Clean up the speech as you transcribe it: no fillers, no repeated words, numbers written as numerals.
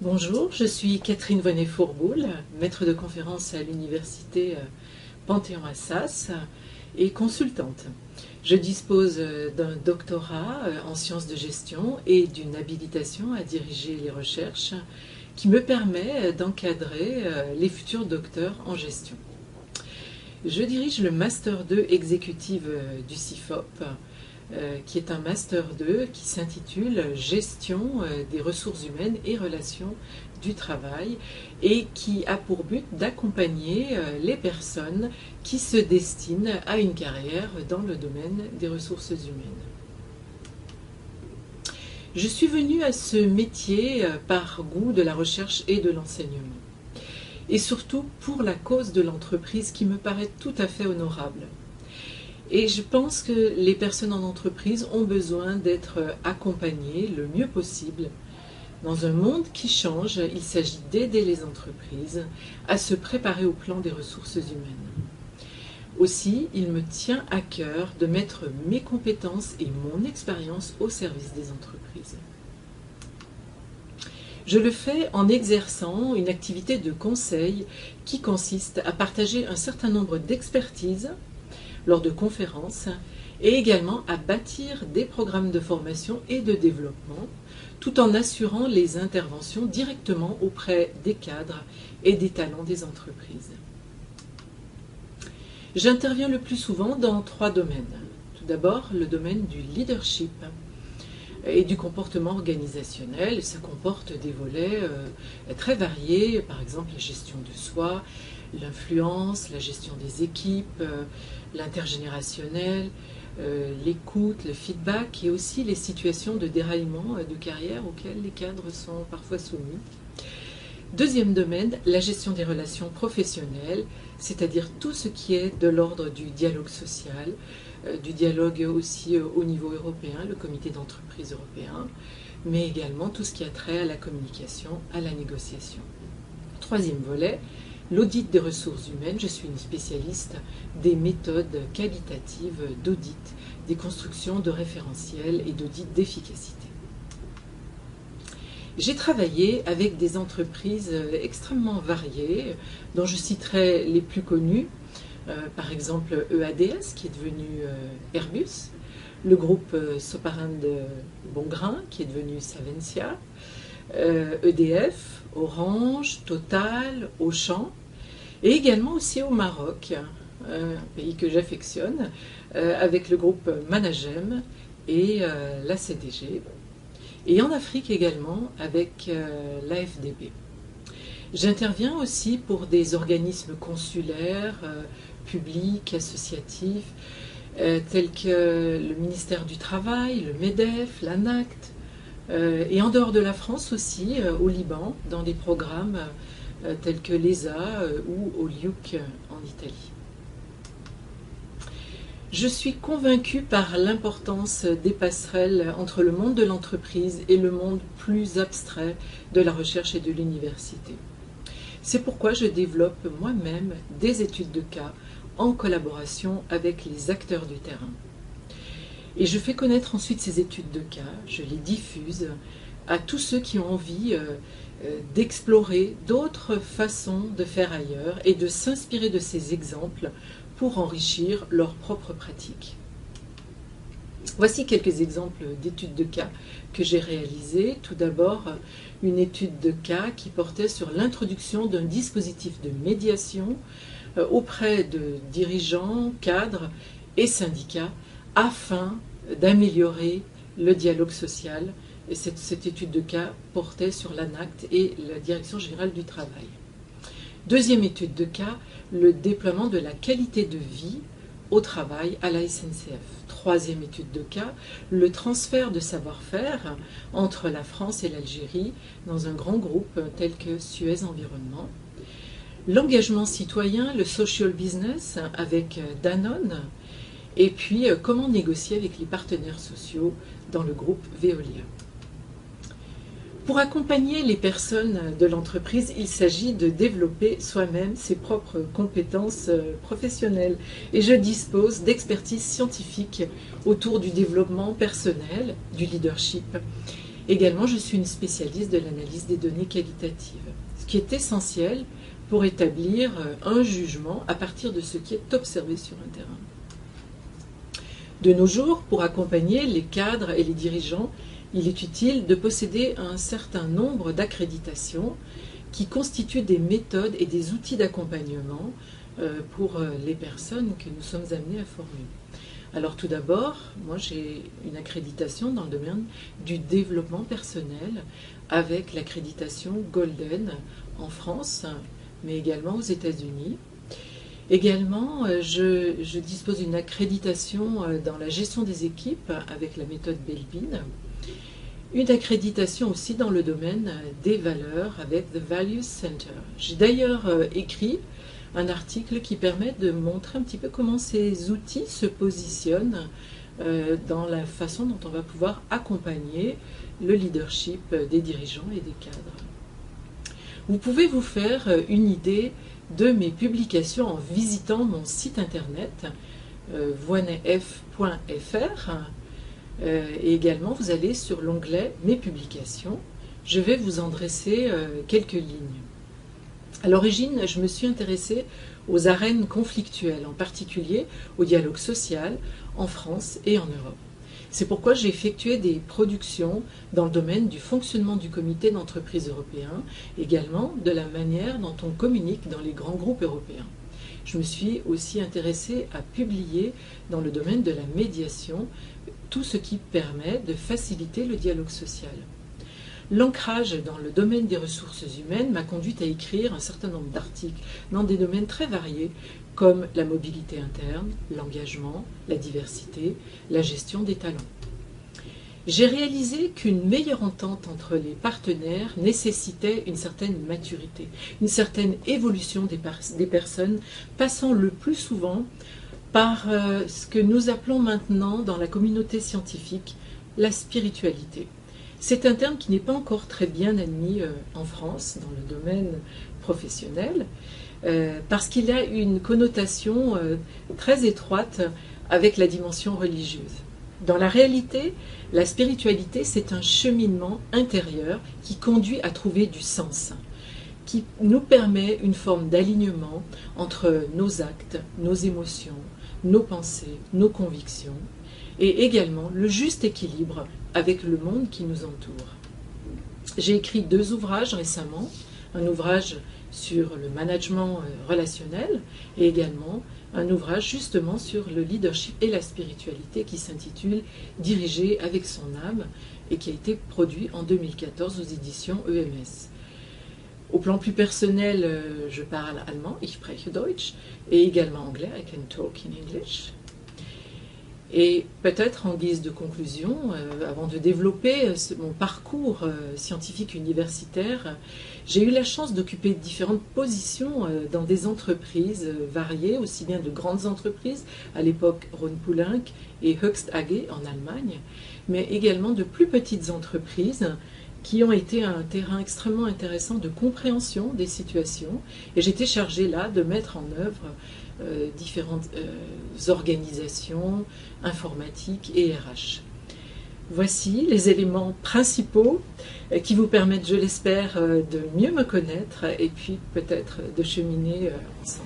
Bonjour, je suis Catherine Vonnet-Fourboul, maître de conférence à l'université Panthéon-Assas et consultante. Je dispose d'un doctorat en sciences de gestion et d'une habilitation à diriger les recherches qui me permet d'encadrer les futurs docteurs en gestion. Je dirige le Master 2 exécutive du CIFOP, qui est un Master 2 qui s'intitule Gestion des ressources humaines et relations du travail et qui a pour but d'accompagner les personnes qui se destinent à une carrière dans le domaine des ressources humaines. Je suis venue à ce métier par goût de la recherche et de l'enseignement, et surtout pour la cause de l'entreprise qui me paraît tout à fait honorable. Et je pense que les personnes en entreprise ont besoin d'être accompagnées le mieux possible. Dans un monde qui change, il s'agit d'aider les entreprises à se préparer au plan des ressources humaines. Aussi, il me tient à cœur de mettre mes compétences et mon expérience au service des entreprises. Je le fais en exerçant une activité de conseil qui consiste à partager un certain nombre d'expertises lors de conférences et également à bâtir des programmes de formation et de développement tout en assurant les interventions directement auprès des cadres et des talents des entreprises. J'interviens le plus souvent dans 3 domaines. Tout d'abord, le domaine du leadership et du comportement organisationnel. Ça comporte des volets très variés, par exemple la gestion de soi, l'influence, la gestion des équipes, l'intergénérationnel, l'écoute, le feedback et aussi les situations de déraillement de carrière auxquelles les cadres sont parfois soumis. Deuxième domaine, la gestion des relations professionnelles, c'est-à-dire tout ce qui est de l'ordre du dialogue social, du dialogue aussi au niveau européen, le comité d'entreprise européen, mais également tout ce qui a trait à la communication, à la négociation. Troisième volet, l'audit des ressources humaines. Je suis une spécialiste des méthodes qualitatives d'audit, des constructions de référentiels et d'audit d'efficacité. J'ai travaillé avec des entreprises extrêmement variées, dont je citerai les plus connues, par exemple EADS, qui est devenu Airbus, le groupe Soparin de Bongrain, qui est devenu Savencia, EDF, Orange, Total, Auchan, et également aussi au Maroc, un pays que j'affectionne, avec le groupe Managem et la CDG, et en Afrique également avec l'AFDB. J'interviens aussi pour des organismes consulaires, publics, associatifs, tels que le ministère du Travail, le MEDEF, l'ANACT, et en dehors de la France aussi, au Liban, dans des programmes tels que l'ESA ou au LIUC en Italie. Je suis convaincue par l'importance des passerelles entre le monde de l'entreprise et le monde plus abstrait de la recherche et de l'université. C'est pourquoi je développe moi-même des études de cas en collaboration avec les acteurs du terrain. Et je fais connaître ensuite ces études de cas, je les diffuse à tous ceux qui ont envie d'explorer d'autres façons de faire ailleurs et de s'inspirer de ces exemples pour enrichir leur propre pratique. Voici quelques exemples d'études de cas que j'ai réalisées. Tout d'abord, une étude de cas qui portait sur l'introduction d'un dispositif de médiation auprès de dirigeants, cadres et syndicats afin d'améliorer le dialogue social. Et cette étude de cas portait sur l'ANACT et la Direction générale du travail. Deuxième étude de cas, le déploiement de la qualité de vie au travail à la SNCF. Troisième étude de cas, le transfert de savoir-faire entre la France et l'Algérie dans un grand groupe tel que Suez Environnement. L'engagement citoyen, le social business avec Danone. Et puis, comment négocier avec les partenaires sociaux dans le groupe Veolia. Pour accompagner les personnes de l'entreprise, il s'agit de développer soi-même ses propres compétences professionnelles. Et je dispose d'expertise scientifique autour du développement personnel, du leadership Également, je suis une spécialiste de l'analyse des données qualitatives, ce qui est essentiel pour établir un jugement à partir de ce qui est observé sur un terrain. De nos jours, pour accompagner les cadres et les dirigeants, il est utile de posséder un certain nombre d'accréditations qui constituent des méthodes et des outils d'accompagnement pour les personnes que nous sommes amenés à former. Alors tout d'abord, moi j'ai une accréditation dans le domaine du développement personnel avec l'accréditation Golden en France, mais également aux États-Unis. Également, je dispose d'une accréditation dans la gestion des équipes avec la méthode Belbin. Une accréditation aussi dans le domaine des valeurs avec The Values Center. J'ai d'ailleurs écrit un article qui permet de montrer un petit peu comment ces outils se positionnent dans la façon dont on va pouvoir accompagner le leadership des dirigeants et des cadres. Vous pouvez vous faire une idée de mes publications en visitant mon site internet voinef.fr et également vous allez sur l'onglet Mes publications. Je vais vous en dresser quelques lignes. À l'origine, je me suis intéressée aux arènes conflictuelles, en particulier au dialogue social en France et en Europe. C'est pourquoi j'ai effectué des productions dans le domaine du fonctionnement du comité d'entreprise européen, également de la manière dont on communique dans les grands groupes européens. Je me suis aussi intéressée à publier dans le domaine de la médiation tout ce qui permet de faciliter le dialogue social. L'ancrage dans le domaine des ressources humaines m'a conduite à écrire un certain nombre d'articles dans des domaines très variés comme la mobilité interne, l'engagement, la diversité, la gestion des talents. J'ai réalisé qu'une meilleure entente entre les partenaires nécessitait une certaine maturité, une certaine évolution des personnes, passant le plus souvent par ce que nous appelons maintenant dans la communauté scientifique la spiritualité. C'est un terme qui n'est pas encore très bien admis en France, dans le domaine professionnel, parce qu'il a une connotation très étroite avec la dimension religieuse. Dans la réalité, la spiritualité, c'est un cheminement intérieur qui conduit à trouver du sens, qui nous permet une forme d'alignement entre nos actes, nos émotions, nos pensées, nos convictions, et également le juste équilibre avec le monde qui nous entoure. J'ai écrit 2 ouvrages récemment, un ouvrage sur le management relationnel et également un ouvrage justement sur le leadership et la spiritualité qui s'intitule « Diriger avec son âme » et qui a été produit en 2014 aux éditions EMS. Au plan plus personnel, je parle allemand, ich spreche Deutsch, et également anglais, I can talk in English. Et peut-être en guise de conclusion, avant de développer mon parcours scientifique universitaire, j'ai eu la chance d'occuper différentes positions dans des entreprises variées, aussi bien de grandes entreprises, à l'époque Rhône Poulenc et Höchst AG en Allemagne, mais également de plus petites entreprises qui ont été un terrain extrêmement intéressant de compréhension des situations. Et j'étais chargée là de mettre en œuvre différentes organisations informatiques et RH. Voici les éléments principaux qui vous permettent, je l'espère, de mieux me connaître et puis peut-être de cheminer ensemble.